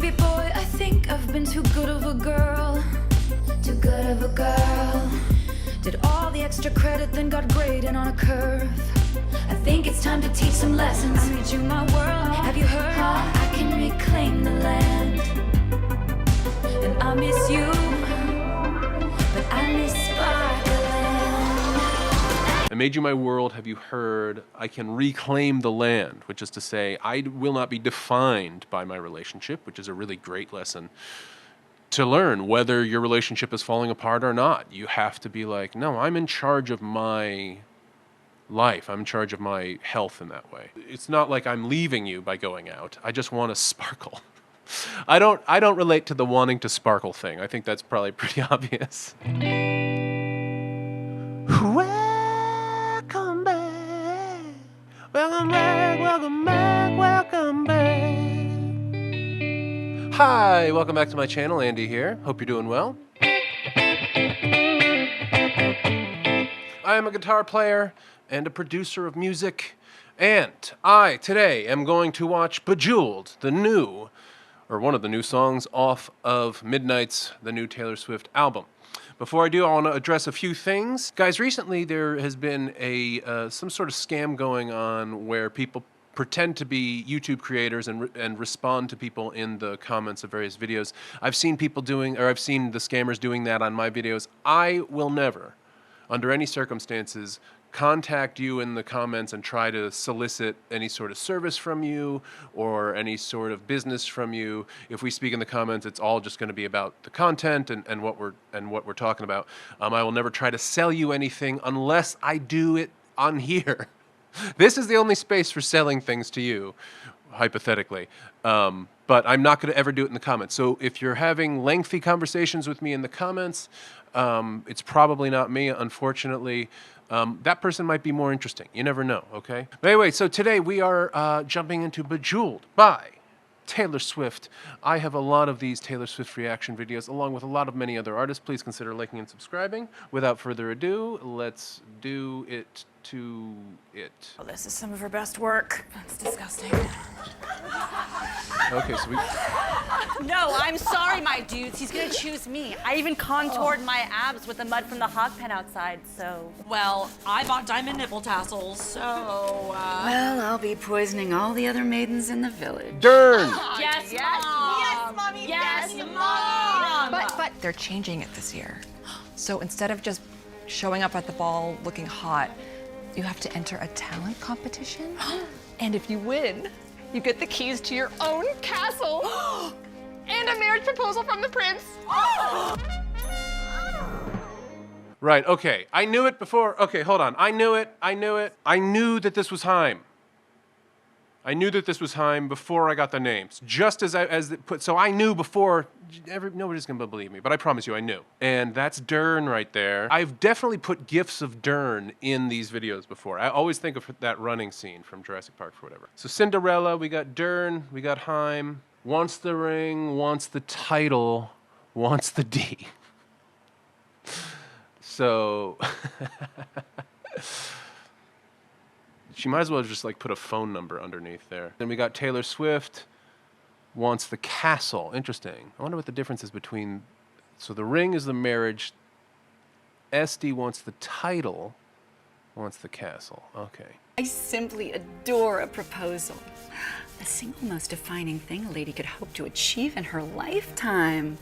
Baby boy, I think I've been too good of a girl. Too good of a girl. Did all the extra credit, then got graded on a curve. I think it's time to teach some lessons. I made you my world. Have you heard? I can reclaim the land. And I miss you, but I miss Sparkland. I made you my world. Have you heard? I can reclaim the land, which is to say, I will not be defined by my relationship, which is a really great lesson to learn whether your relationship is falling apart or not. You have to be like, no, I'm in charge of my life. I'm in charge of my health in that way. It's not like I'm leaving you by going out. I just want to sparkle. I don't relate to the wanting to sparkle thing. I think that's probably pretty obvious. Welcome back. Welcome back, welcome back, welcome back. Hi, welcome back to my channel. Andy here. Hope you're doing well. I am a guitar player and a producer of music, and I today am going to watch Bejeweled, one of the new songs off of Midnight's, the new Taylor Swift album. Before I do, I want to address a few things. Guys, recently there has been some sort of scam going on where people pretend to be YouTube creators and respond to people in the comments of various videos. I've seen the scammers doing that on my videos. I will never, under any circumstances, contact you in the comments and try to solicit any sort of service from you or any sort of business from you. If we speak in the comments, it's all just going to be about the content and what we're talking about. I will never try to sell you anything unless I do it on here. This is the only space for selling things to you, hypothetically. But I'm not going to ever do it in the comments. So if you're having lengthy conversations with me in the comments, it's probably not me, unfortunately. That person might be more interesting. You never know, okay? But anyway, so today we are jumping into Bejeweled by Taylor Swift. I have a lot of these Taylor Swift reaction videos, along with a lot of many other artists. Please consider liking and subscribing. Without further ado, let's do it to it. Oh, this is some of her best work. That's disgusting. Okay, so No, I'm sorry, my dudes. He's gonna choose me. I even contoured my abs with the mud from the hog pen outside, so. Well, I bought diamond nipple tassels, so, Well, I'll be poisoning all the other maidens in the village. Dern! Yes, yes, Mom! yes, Mommy, Yes, yes, Mom! But they're changing it this year. So instead of just showing up at the ball looking hot, you have to enter a talent competition. And if you win, you get the keys to your own castle and a marriage proposal from the prince. Right, okay. I knew it before. Okay, hold on. I knew it. I knew that this was Haim. I knew that this was Haim before I got the names. Just so I knew before. Nobody's gonna believe me, but I promise you I knew. And that's Dern right there. I've definitely put gifs of Dern in these videos before. I always think of that running scene from Jurassic Park or whatever. So Cinderella, we got Dern, we got Haim. Wants the ring, wants the title, wants the D. So she might as well just like put a phone number underneath there. Then we got Taylor Swift, wants the castle. Interesting. I wonder what the difference is between, so the ring is the marriage, SD wants the title, wants the castle. Okay. I simply adore a proposal. The single most defining thing a lady could hope to achieve in her lifetime.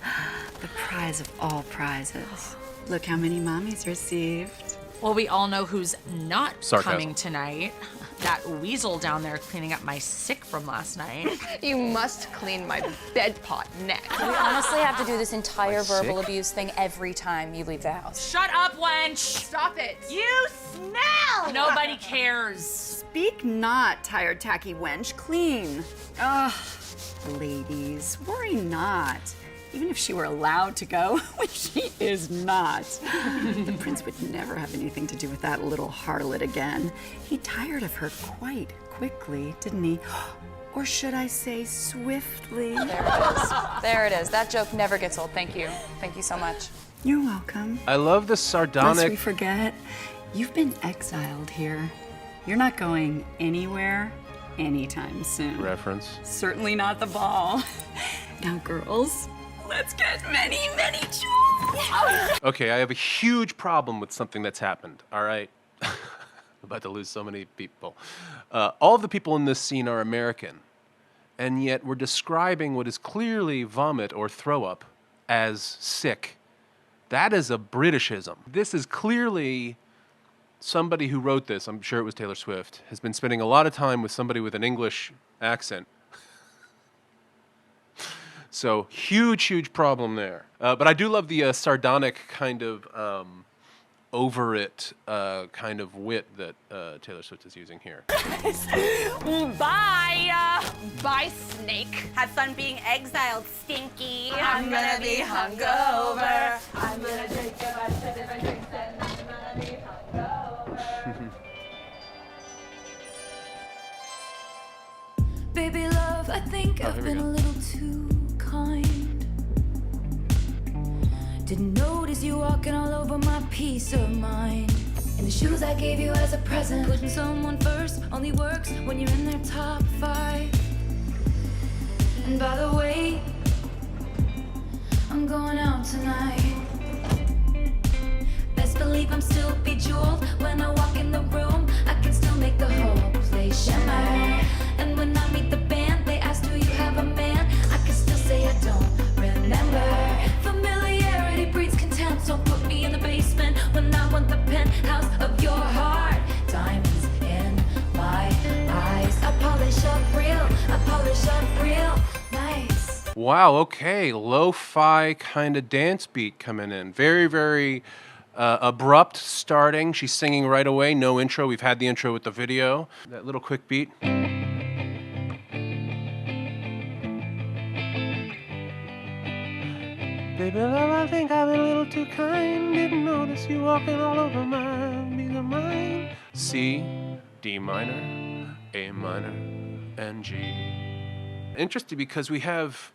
The prize of all prizes. Look how many mommies received. Well, we all know who's not Sarcasm. coming tonight. That weasel down there cleaning up my sick from last night. You must clean my bed pot next. We honestly have to do this entire Am I verbal sick? abuse thing every time you leave the house. Shut up, wench! Stop it. You smell! Nobody cares. Speak not, tired, tacky wench. Clean. Ugh, ladies, worry not. Even if she were allowed to go, which she is not. The prince would never have anything to do with that little harlot again. He tired of her quite quickly, didn't he? Or should I say swiftly? There it is. There it is. That joke never gets old. Thank you. Thank you so much. You're welcome. I love the Lest we sardonic. forget, you've been exiled here. You're not going anywhere anytime soon. Reference. Certainly not the ball. Now, girls, let's get many, many jewels. Okay, I have a huge problem with something that's happened, all right? I'm about to lose so many people. All of the people in this scene are American, and yet we're describing what is clearly vomit or throw up as sick. That is a Britishism. This is clearly somebody who wrote this, I'm sure it was Taylor Swift, has been spending a lot of time with somebody with an English accent. So huge, huge problem there. But I do love the sardonic kind of over it kind of wit that Taylor Swift is using here. Bye. Bye, snake. Have fun being exiled, Stinky. I'm gonna be hungover. I'm gonna drink about 7 drinks and I'm gonna be hungover. Baby love, I think I've here we been go. a little too kind. Didn't notice you walking all over my peace of mind. And the shoes I gave you as a present. Putting someone first only works when you're in their top 5. And by the way, I'm going out tonight. Best believe I'm still bejeweled. When I walk in the room, I can still make the whole place shimmer. And when I meet the band, they ask, do you have a man? I can still say I don't remember. Familiarity breeds contempt, so put me in the basement when I want the penthouse of your heart. Diamonds in my eyes. I polish up real nice. Wow, okay, lo-fi kind of dance beat coming in. Very, very abrupt starting. She's singing right away, no intro. We've had the intro with the video. That little quick beat. Baby love, I think I've been a little too kind. Didn't notice you walking all over my piece of mind. C, D minor, A minor, and G. Interesting because we have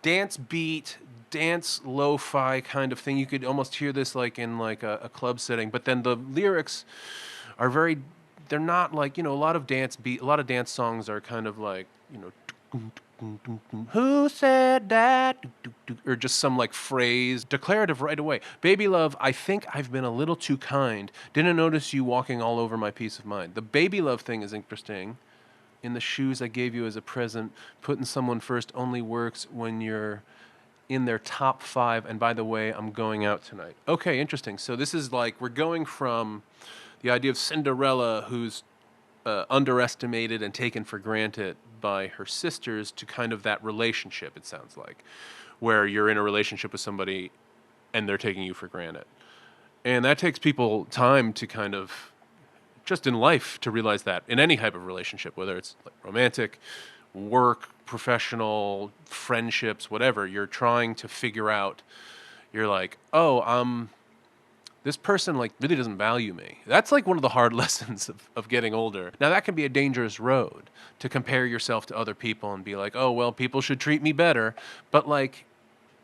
dance beat, dance lo-fi kind of thing. You could almost hear this like in like a club setting, but then the lyrics are very, they're not like, you know, a lot of dance songs are kind of like, you know, who said that? Or just some like phrase, declarative right away. Baby love, I think I've been a little too kind. Didn't notice you walking all over my peace of mind. The baby love thing is interesting. In the shoes I gave you as a present, putting someone first only works when you're in their top 5. And by the way, I'm going out tonight. Okay, interesting. So this is like, we're going from the idea of Cinderella, who's underestimated and taken for granted by her sisters, to kind of that relationship, it sounds like, where you're in a relationship with somebody and they're taking you for granted. And that takes people time to kind of, just in life, to realize that in any type of relationship, whether it's like romantic, work, professional, friendships, whatever, you're trying to figure out, you're like, oh, this person like really doesn't value me. That's like one of the hard lessons of getting older. Now that can be a dangerous road, to compare yourself to other people and be like, oh, well, people should treat me better. But like,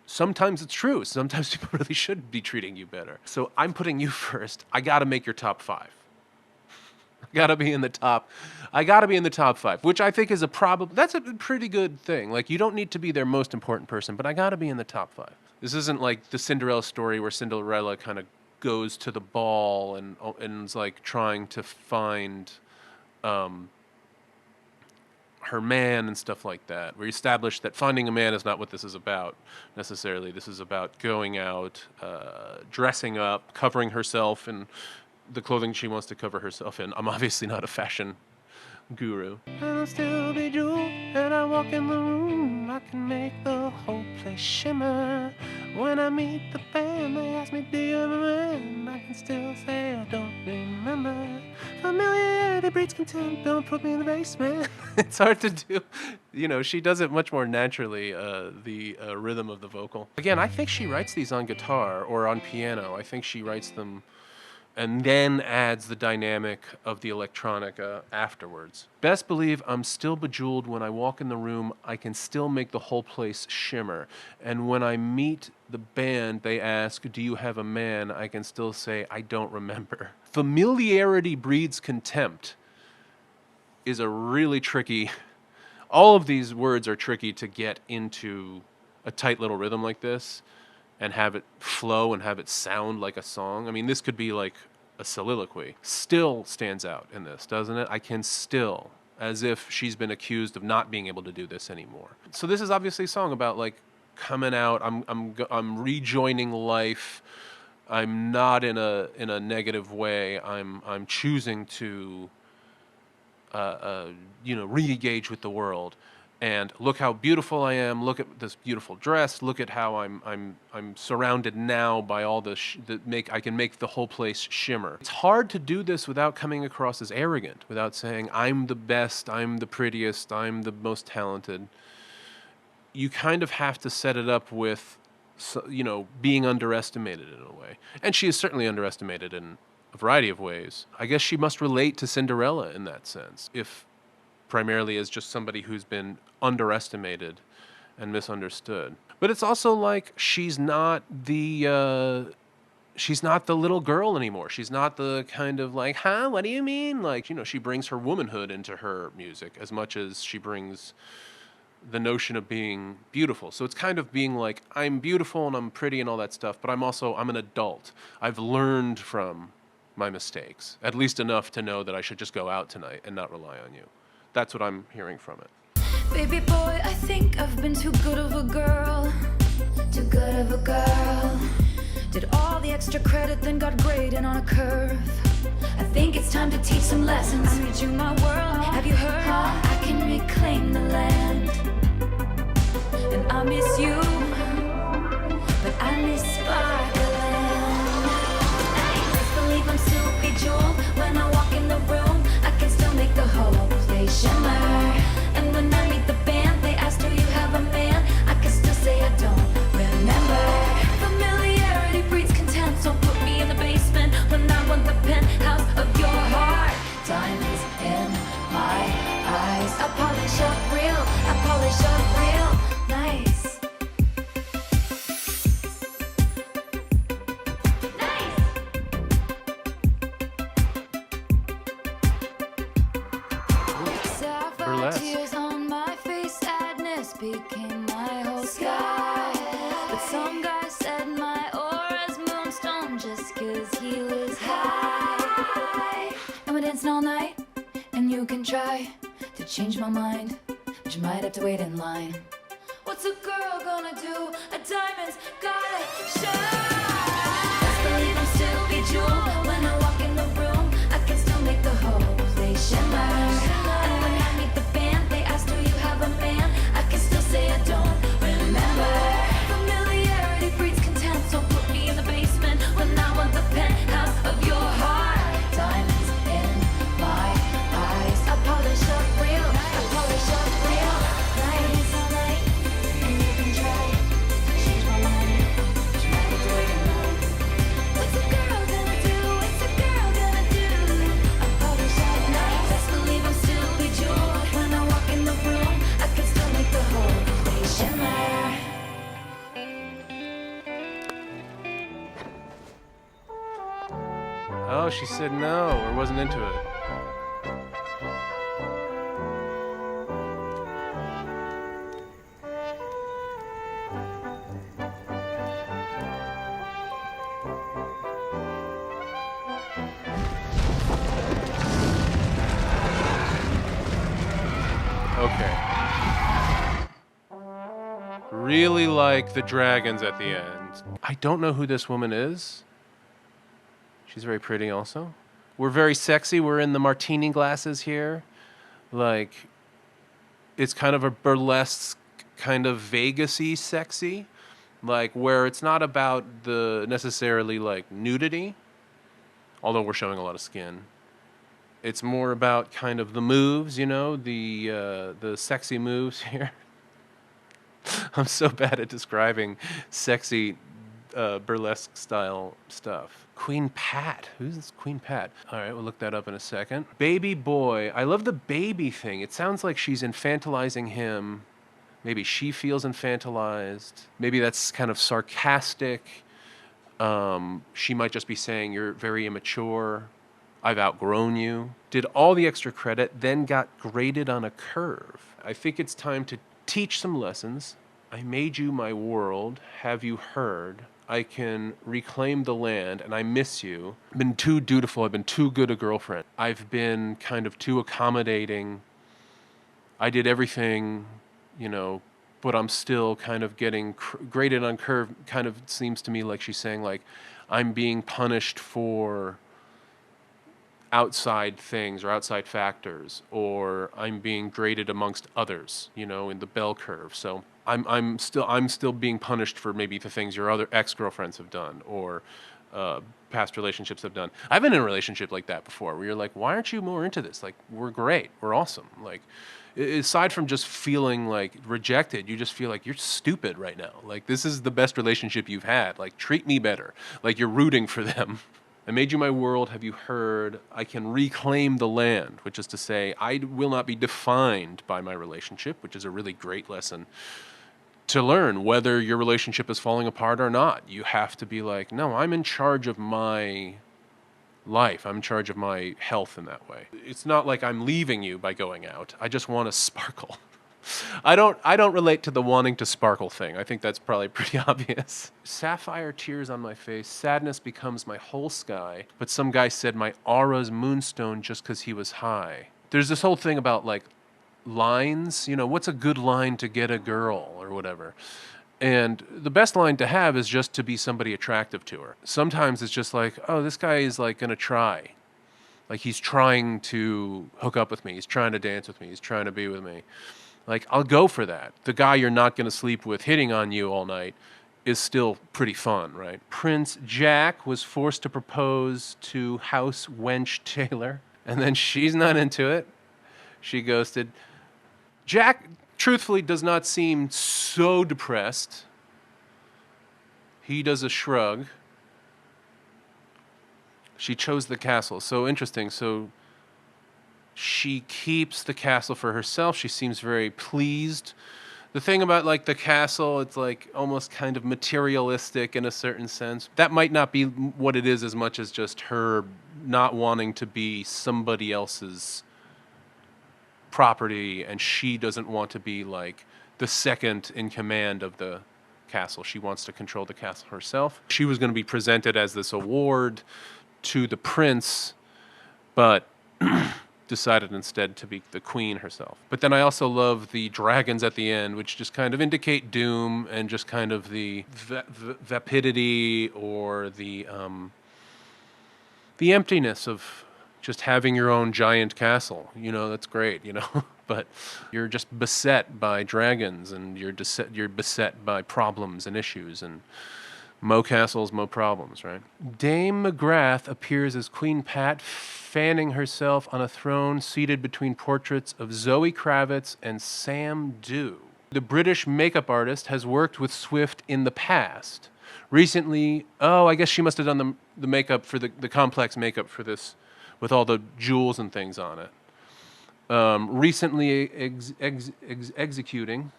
sometimes it's true. Sometimes people really should be treating you better. So I'm putting you first. I gotta make your top 5. I gotta be in the top 5, which I think is that's a pretty good thing. Like, you don't need to be their most important person, but I gotta be in the top 5. This isn't like the Cinderella story where Cinderella kind of goes to the ball and is like trying to find her man and stuff like that. We established that finding a man is not what this is about necessarily. This is about going out, dressing up, covering herself in the clothing she wants to cover herself in. I'm obviously not a fashion guru. I'll still be jeweled, and I walk in the room, I can make the whole place shimmer. When I meet the band, they ask me, do you have a man? I can still say I don't remember. Familiarity breeds contempt, don't put me in the basement. It's hard to do. You know, she does it much more naturally, the rhythm of the vocal. Again, I think she writes these on guitar or on piano. I think she writes them and then adds the dynamic of the electronica afterwards. Best believe I'm still bejeweled. When I walk in the room, I can still make the whole place shimmer. And when I meet the band, they ask, do you have a man? I can still say, I don't remember. Familiarity breeds contempt is a really tricky, all of these words are tricky to get into a tight little rhythm like this and have it flow and have it sound like a song. I mean, this could be like a soliloquy. Still stands out in this, doesn't it? I can still, as if she's been accused of not being able to do this anymore. So this is obviously a song about like coming out. I'm rejoining life. I'm not in a negative way. I'm choosing to re-engage with the world. And look how beautiful I am. Look at this beautiful dress. Look at how I'm surrounded now by all the I can make the whole place shimmer. It's hard to do this without coming across as arrogant, without saying I'm the best, I'm the prettiest, I'm the most talented. You kind of have to set it up with, being underestimated in a way. And she is certainly underestimated in a variety of ways. I guess she must relate to Cinderella in that sense, if primarily as just somebody who's been underestimated and misunderstood. But it's also like she's not the little girl anymore. She's not the kind of like, huh, what do you mean? Like, she brings her womanhood into her music as much as she brings the notion of being beautiful. So it's kind of being like, I'm beautiful and I'm pretty and all that stuff, but I'm an adult. I've learned from my mistakes, at least enough to know that I should just go out tonight and not rely on you. That's what I'm hearing from it. Baby boy, I think I've been too good of a girl. Too good of a girl. Did all the extra credit, then got graded on a curve. I think it's time to teach some lessons. I made you my world. Have you heard? I can reclaim the land. And I miss you, but I miss Sparkland. Best believe I'm still bejeweled. When I walk in the room, I can still make the whole place shimmer. And when I meet the band, they ask, do you have a man? I can still say I don't remember. Familiarity breeds contempt, so put me in the basement when I want the penthouse of your heart. Diamonds in my eyes. I polish up real, I polish up real nice. Burlesque. Tears on my face, sadness became my whole sky. But some guy said my aura's moonstone just 'cause he was high. And we're dancing all night, and you can try to change my mind, but you might have to wait in line. What's a girl gonna do? A diamond's gotta shine. Best believe I'm still bejeweled. When I walk in the room, I can still make the whole place shimmer. And when I meet the band, they ask, do you have a man? I can still say I don't remember. Familiarity breeds contempt, so put me in the basement when I want the penthouse of your heart. Diamonds in my eyes. I polish up real, I polish up real nice. All night, and you can try to change my mind, but you might have to wait in line. What's a girl gonna do? What's a girl gonna do? I polish up nice. Best believe I'm still bejeweled. When I walk in the room, I can still make the whole place shimmer. Oh, she said no, or wasn't into it. Okay. Really like the dragons at the end. I don't know who this woman is. She's very pretty also. We're very sexy. We're in the martini glasses here. Like, it's kind of a burlesque, kind of Vegas-y sexy. Like, where it's not about the necessarily, like, nudity. Although we're showing a lot of skin. It's more about kind of the moves, the sexy moves here. I'm so bad at describing sexy burlesque style stuff. Queen Pat. Who's this Queen Pat? All right, we'll look that up in a second. Baby boy. I love the baby thing. It sounds like she's infantilizing him. Maybe she feels infantilized. Maybe that's kind of sarcastic. She might just be saying, you're very immature. I've outgrown you. Did all the extra credit, then got graded on a curve. I think it's time to teach some lessons I made you my world. Have you heard? I can reclaim the land, and I miss you. I've been too dutiful. I've been too good a girlfriend. I've been kind of too accommodating. I did everything, you know, but I'm still kind of getting graded on curve. Kind of seems to me like she's saying, like, I'm being punished for outside things or outside factors, or I'm being graded amongst others, you know, in the bell curve. So I'm still being punished for maybe the things your other ex-girlfriends have done, or past relationships have done. I've been in a relationship like that before, where you're like, why aren't you more into this? Like, we're great, we're awesome. Like, aside from just feeling like rejected, you just feel like you're stupid right now. Like, this is the best relationship you've had. Like, treat me better. Like, you're rooting for them. I made you my world, have you heard? I can reclaim the land, which is to say, I will not be defined by my relationship, which is a really great lesson to learn. Whether your relationship is falling apart or not, you have to be like, no, I'm in charge of my life. I'm in charge of my health in that way. It's not like I'm leaving you by going out. I just want to sparkle. I don't relate to the wanting to sparkle thing. I think that's probably pretty obvious. Sapphire tears on my face. Sadness becomes my whole sky. But some guy said my aura's moonstone just because he was high. There's this whole thing about like lines. You know, what's a good line to get a girl or whatever? And the best line to have is just to be somebody attractive to her. Sometimes it's just like, oh, this guy is like going to try. Like, he's trying to hook up with me. He's trying to dance with me. He's trying to be with me. Like, I'll go for that. The guy you're not going to sleep with hitting on you all night is still pretty fun, right? Prince Jack was forced to propose to House Wench Taylor, and then she's not into it. She ghosted. Jack, truthfully, does not seem so depressed. He does a shrug. She chose the castle. So interesting. So she keeps the castle for herself. She seems very pleased. The thing about like the castle, it's like almost kind of materialistic in a certain sense. That might not be what it is as much as just her not wanting to be somebody else's property, and she doesn't want to be like the second in command of the castle. She wants to control the castle herself. She was going to be presented as this award to the prince, but decided instead to be the queen herself. But then I also love the dragons at the end, which just kind of indicate doom and just kind of the vapidity or the emptiness of just having your own giant castle. You know, that's great, you know, but you're just beset by dragons, and you're beset by problems and issues, and mo castles, mo problems, right? Dame McGrath appears as Queen Pat, fanning herself on a throne seated between portraits of Zoe Kravitz and Sam Dew. The British makeup artist has worked with Swift in the past. Recently, I guess she must have done the makeup for the complex makeup for this, with all the jewels and things on it. Recently executing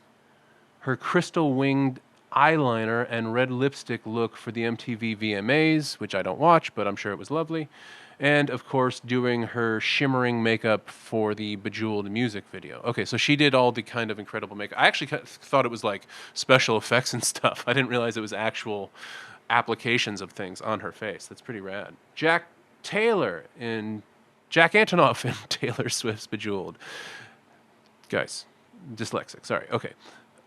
her crystal-winged eyeliner and red lipstick look for the MTV VMAs, which I don't watch, but I'm sure it was lovely. And, of course, doing her shimmering makeup for the Bejeweled music video. Okay, so she did all the kind of incredible makeup. I actually thought it was like special effects and stuff. I didn't realize it was actual applications of things on her face. That's pretty rad. Jack Antonoff in Taylor Swift's Bejeweled. Guys, dyslexic, sorry. Okay.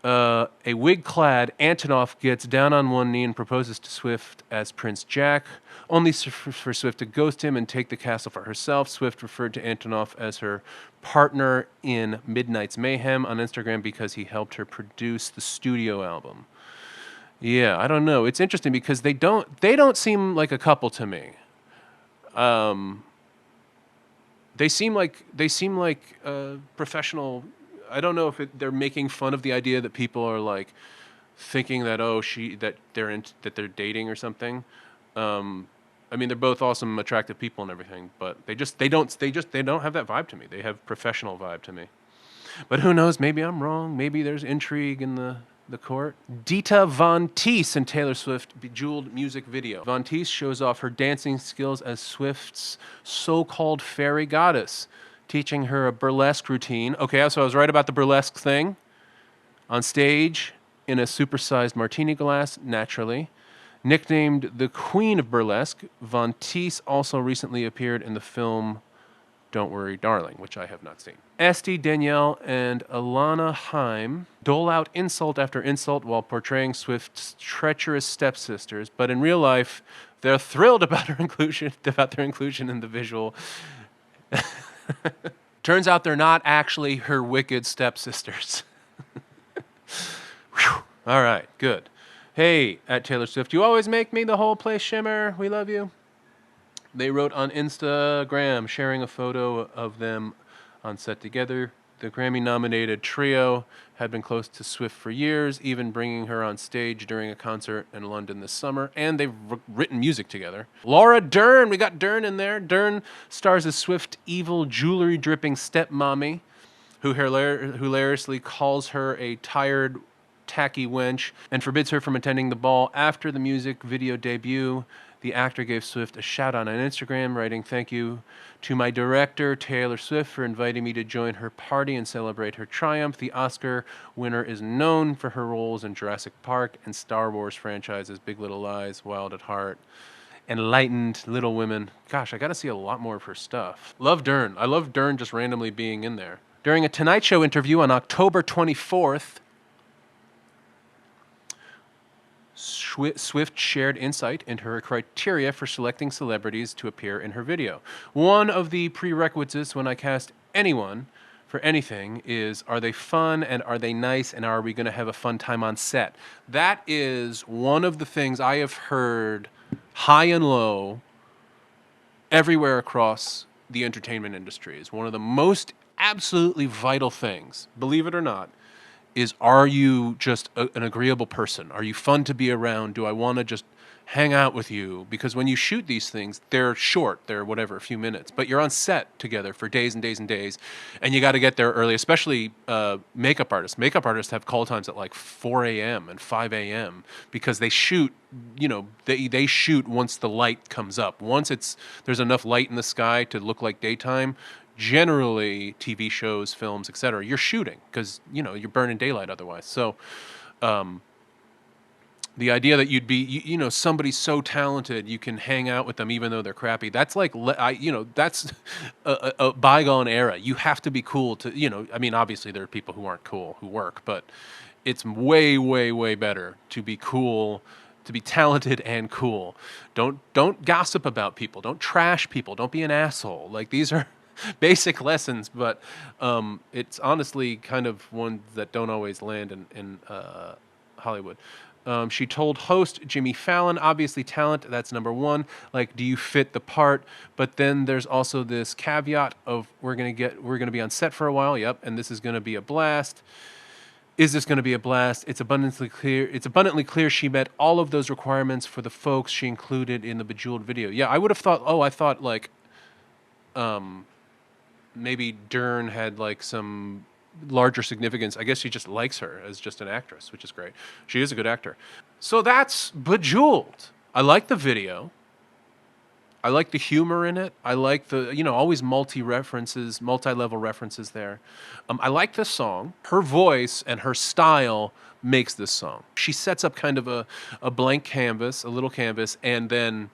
A wig-clad Antonoff gets down on one knee and proposes to Swift as Prince Jack, only for Swift to ghost him and take the castle for herself. Swift referred to Antonoff as her partner in Midnight's Mayhem on Instagram because he helped her produce the studio album. Yeah, I don't know. It's interesting because they don't seem like a couple to me. They seem like professional. I don't know if they're making fun of the idea that people are like thinking that that they're dating or something. I mean, they're both awesome, attractive people and everything, but they don't have that vibe to me. They have professional vibe to me. But who knows? Maybe I'm wrong. Maybe there's intrigue in the court. Dita Von Teese in Taylor Swift Bejeweled music video. Von Teese shows off her dancing skills as Swift's so-called fairy goddess, teaching her a burlesque routine. Okay, so I was right about the burlesque thing. On stage, in a supersized martini glass, naturally. Nicknamed the Queen of Burlesque, Von Teese also recently appeared in the film Don't Worry, Darling, which I have not seen. Esty, Danielle, and Alana Haim dole out insult after insult while portraying Swift's treacherous stepsisters, but in real life, they're thrilled about their inclusion in the visual. Turns out they're not actually her wicked stepsisters. Whew. All right, good. Hey, at Taylor Swift, you always make me the whole place shimmer. We love you. They wrote on Instagram, sharing a photo of them on set together. The Grammy-nominated trio had been close to Swift for years, even bringing her on stage during a concert in London this summer, and they've written music together. Laura Dern, we got Dern in there. Dern stars as Swift evil, jewelry-dripping stepmommy, who hilariously calls her a tired, tacky wench and forbids her from attending the ball. After the music video debut, the actor gave Swift a shout out on Instagram, writing, "Thank you to my director, Taylor Swift, for inviting me to join her party and celebrate her triumph. The Oscar winner is known for her roles in Jurassic Park and Star Wars franchises, Big Little Lies, Wild at Heart, Enlightened, Little Women." Gosh, I got to see a lot more of her stuff. Love Dern. I love Dern just randomly being in there. During a Tonight Show interview on October 24th, Swift shared insight into her criteria for selecting celebrities to appear in her video. One of the prerequisites when I cast anyone for anything is, are they fun and are they nice and are we going to have a fun time on set? That is one of the things I have heard high and low everywhere across the entertainment industry. Is one of the most absolutely vital things, believe it or not, is, are you just an agreeable person? Are you fun to be around? Do I want to just hang out with you? Because when you shoot these things, they're short. They're whatever, a few minutes. But you're on set together for days and days and days. And you got to get there early, especially makeup artists. Makeup artists have call times at like 4 a.m. and 5 a.m. because they shoot, they shoot once the light comes up. Once there's enough light in the sky to look like daytime, generally TV shows, films, etc., you're shooting because you're burning daylight otherwise. So the idea that you'd be somebody so talented you can hang out with them even though they're crappy, that's like that's a bygone era. You have to be cool to obviously there are people who aren't cool who work, but it's way, way, way better to be cool, to be talented and cool. Don't gossip about people, don't trash people, don't be an asshole. Like, these are basic lessons, but it's honestly kind of ones that don't always land in Hollywood. She told host Jimmy Fallon, obviously talent, that's number one. Like, do you fit the part? But then there's also this caveat of we're gonna be on set for a while, yep, and this is gonna be a blast. Is this going to be a blast? It's abundantly clear she met all of those requirements for the folks she included in the Bejeweled video. Yeah, I would have thought, I thought like maybe Dern had like some larger significance. I guess she just likes her as just an actress, which is great. She is a good actor. So that's Bejeweled. I like the video. I like the humor in it. I like the, always multi-level references there. I like this song. Her voice and her style makes this song. She sets up kind of a blank canvas, a little canvas, and then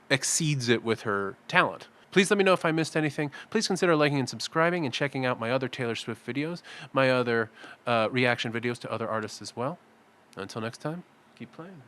exceeds it with her talent. Please let me know if I missed anything. Please consider liking and subscribing and checking out my other Taylor Swift videos, my other reaction videos to other artists as well. Until next time, keep playing.